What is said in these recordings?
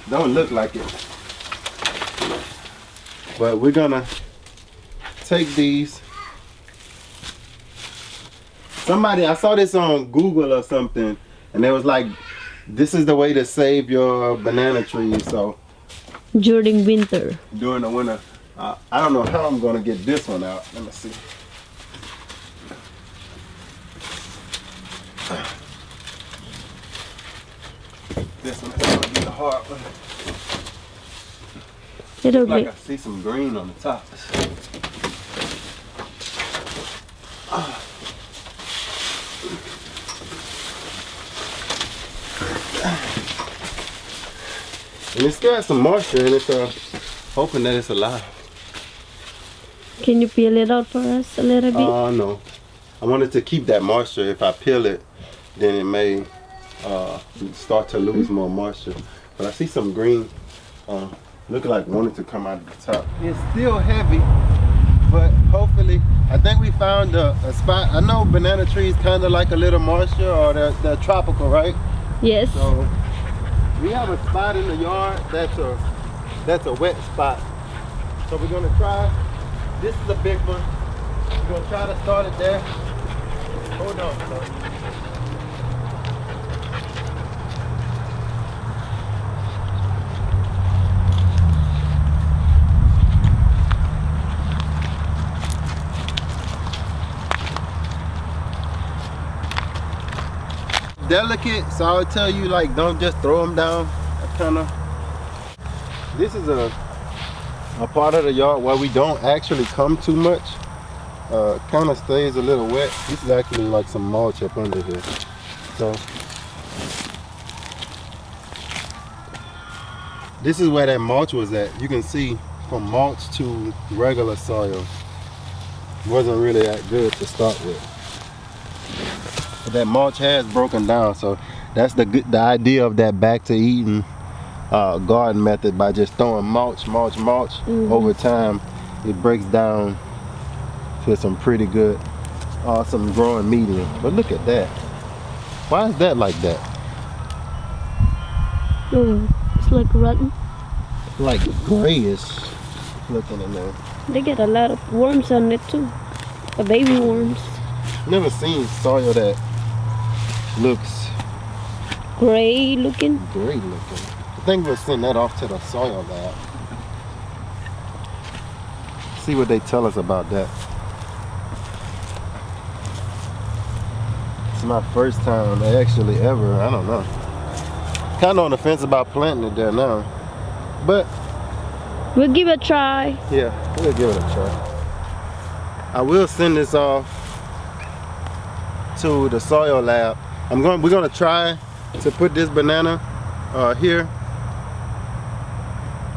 Don't look like it. But we're gonna take these. I saw this on Google or something, and it was like, this is the way to save your banana trees. So during winter. During the winter. I don't know how I'm gonna get this one out. Let me see. This one is gonna be the hard one. It'll Like be. I see some green on the top. And it's got some moisture in it, so hoping that it's alive. Can you peel it out for us a little bit? No. I wanted to keep that moisture. If I peel it, then it may start to lose more moisture. But I see some green looking like wanted to come out of the top. It's still heavy, but hopefully, I think we found a spot. I know banana trees kind of like a little moisture, or they're tropical, right? Yes. So we have a spot in the yard that's a wet spot. So we're gonna try. This is a big one. We're gonna try to start it there. Hold on, son. Delicate, so I would tell you, like, don't just throw them down. This is a part of the yard where we don't actually come too much. Kind of stays a little wet. This is actually like some mulch up under here. So this is where that mulch was at. You can see from mulch to regular soil wasn't really that good to start with. But that mulch has broken down, so that's the idea of that back to eating garden method. By just throwing mulch over time, it breaks down to some pretty good awesome growing medium. But look at that. Why is that like that? Oh, it's like rotten. Like grayish looking in there. They get a lot of worms on it too. The baby worms. Never seen soil that looks Gray looking. great looking. I think we'll send that off to the soil lab. See what they tell us about that. It's my first time actually ever, I don't know. Kind of on the fence about planting it there now. But We'll give it a try. yeah, we'll give it a try. I will send this off to the soil lab. We're gonna try to put this banana here.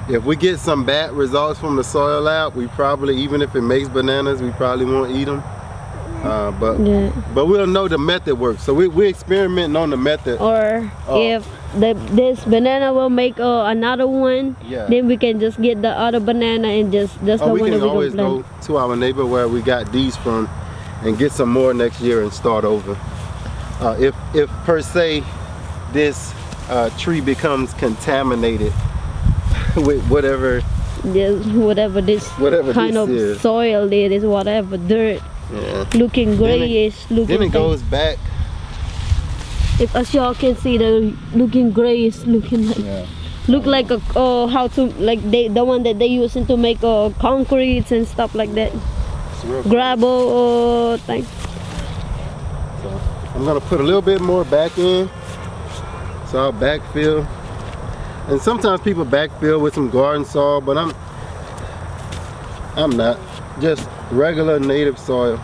If we get some bad results from the soil lab, we probably, even if it makes bananas, we probably won't eat them. But we'll know the method works. So we're experimenting on the method. Or if this banana will make another one, then we can just get the other banana and that's the we one that can we always don't go plant. to our neighbor where we got these from and get some more next year and start over. If per se this tree becomes contaminated with whatever this kind of is. soil it is, whatever dirt, looking grayish, then it goes back. If as y'all can see, the looking grayish, looking like look like a how to like the one that they using to make concretes and stuff like that, gravel thing. So I'm gonna put a little bit more back in, so I'll backfill. And sometimes people backfill with some garden soil, but I'm not. Just regular native soil.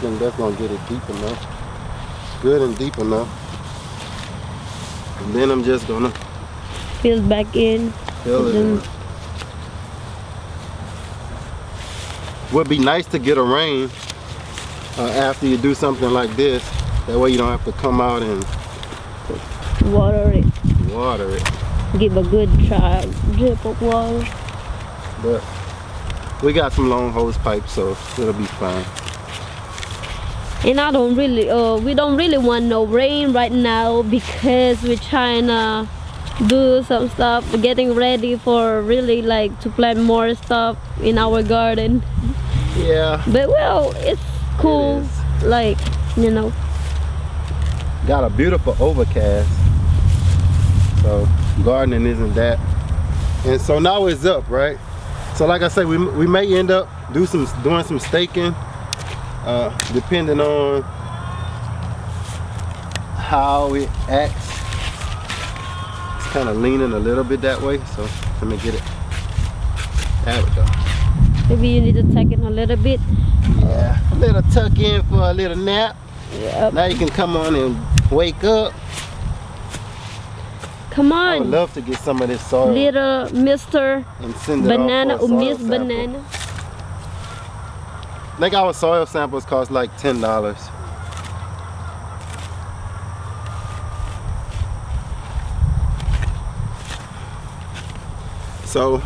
Then that's gonna get it deep enough, good and deep enough. And then I'm just gonna Fill back in. fill it in. Would be nice to get a rain after you do something like this. That way you don't have to come out and Water it. water it. Give a good drip of water. But we got some long hose pipes, so it'll be fine. And I don't really we don't really want no rain right now because we're trying to do some stuff, getting ready for really like to plant more stuff in our garden. Yeah. But well, it's cool. It is. Like, you know. Got a beautiful overcast. So gardening isn't that. And so now it's up, right? So like I said, we may end up doing some staking, depending on how it acts. It's kind of leaning a little bit that way, so let me get it. There we go. Maybe you need to tuck in a little bit. Yeah, a little tuck in for a little nap. Yep. Now you can come on and wake up. Come I would on, love to get some of this soil little Mr. and send it Banana off or for a Miss soil sample. Banana. I think our soil samples cost like $10. So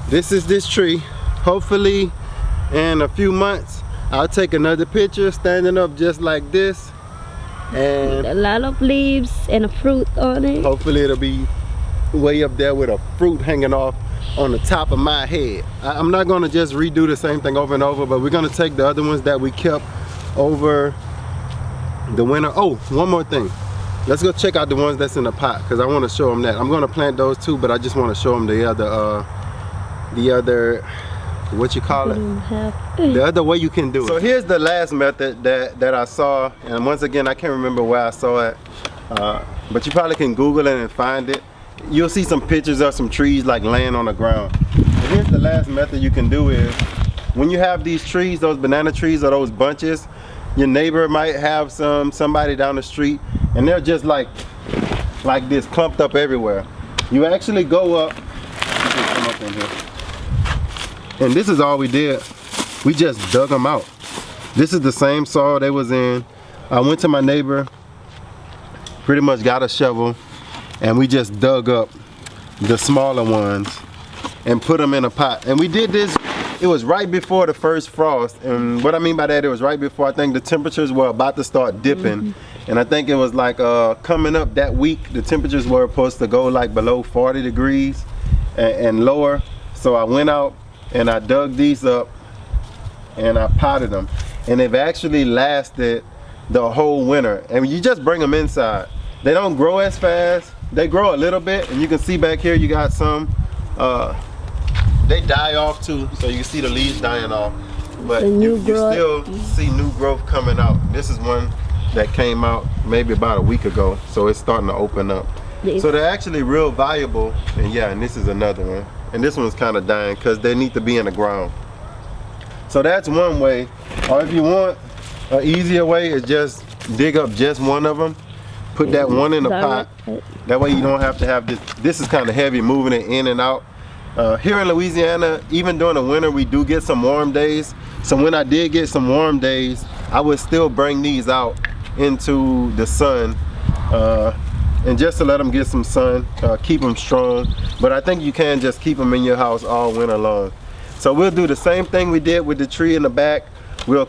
this is this tree. Hopefully in a few months I'll take another picture standing up just like this, and A lot of leaves and a fruit on it. hopefully it'll be way up there with a fruit hanging off on the top of my head. I'm not gonna just redo the same thing over and over, but we're gonna take the other ones that we kept over the winter. Oh, one more thing. Let's go check out the ones that's in the pot, because I want to show them that. I'm gonna plant those too, but I just want to show them the other, what you call it? The other way you can do it. So here's the last method that I saw, and once again I can't remember where I saw it, but you probably can Google it and find it. You'll see some pictures of some trees like laying on the ground. And here's the last method you can do is, when you have these trees, those banana trees or those bunches, your neighbor might have somebody down the street, and they're just like this, clumped up everywhere. You actually go up, you can come up in here. And this is all we did. We just dug them out. This is the same soil they was in. I went to my neighbor, pretty much got a shovel, and we just dug up the smaller ones and put them in a pot. And we did this, it was right before the first frost. And what I mean by that, it was right before, I think the temperatures were about to start dipping. And I think it was like coming up that week, the temperatures were supposed to go like below 40 degrees and lower. So I went out and I dug these up and I potted them, and they've actually lasted the whole winter. And you just bring them inside. They don't grow as fast. They grow a little bit, and you can see back here you got some, they die off too, so you can see the leaves dying off, but you still see new growth coming out. This is one that came out maybe about a week ago, so it's starting to open up. So they're actually real valuable. And yeah, and this is another one. And this one's kind of dying because they need to be in the ground. So that's one way. Or if you want an easier way, is just dig up just one of them, put that one in the pot. That way you don't have to have this. This is kind of heavy, moving it in and out. Here in Louisiana, even during the winter, we do get some warm days. So when I did get some warm days, I would still bring these out into the sun, and just to let them get some sun, keep them strong. But I think you can just keep them in your house all winter long. So we'll do the same thing we did with the tree in the back. We'll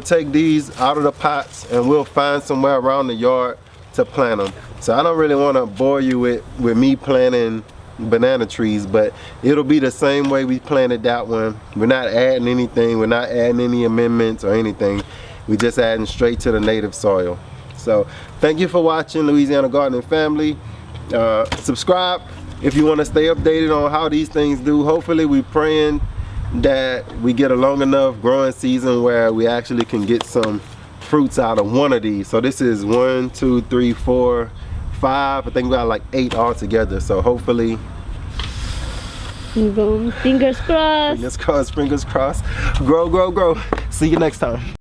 take these out of the pots and we'll find somewhere around the yard to plant them. So I don't really want to bore you with me planting banana trees, but it'll be the same way we planted that one. We're not adding anything, we're not adding any amendments or anything. We're just adding straight to the native soil. So thank you for watching, Louisiana Gardening Family. Subscribe if you want to stay updated on how these things do. Hopefully we're praying that we get a long enough growing season where we actually can get some fruits out of one of these. So this is 1, 2, 3, 4, 5. I think we got like 8 altogether. So hopefully, fingers crossed. fingers crossed, fingers crossed. Grow, grow, grow. See you next time.